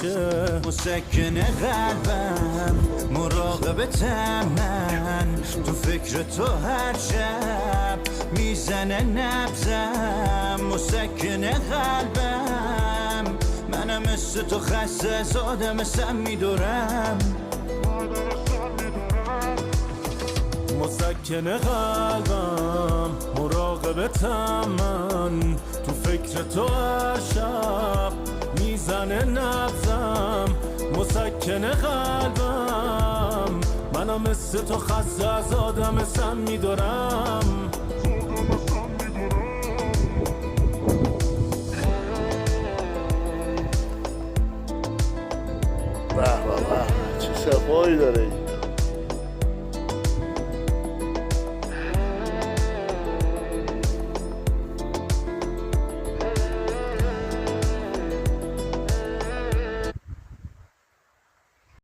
باشه. مسکن قلبم مراقبتم، من تو فکر تو هر شب میزنه نبزم. مسکن قلبم منم مثل تو خسته از آدم سم میدورم. مسکن قلبم مراقبتم، من تو فکر تو هر شب میزنه نبزم. مسکن قلبم منم مثل تو خسته از آدم سم میدارم. به به به، چه صفایی داره این.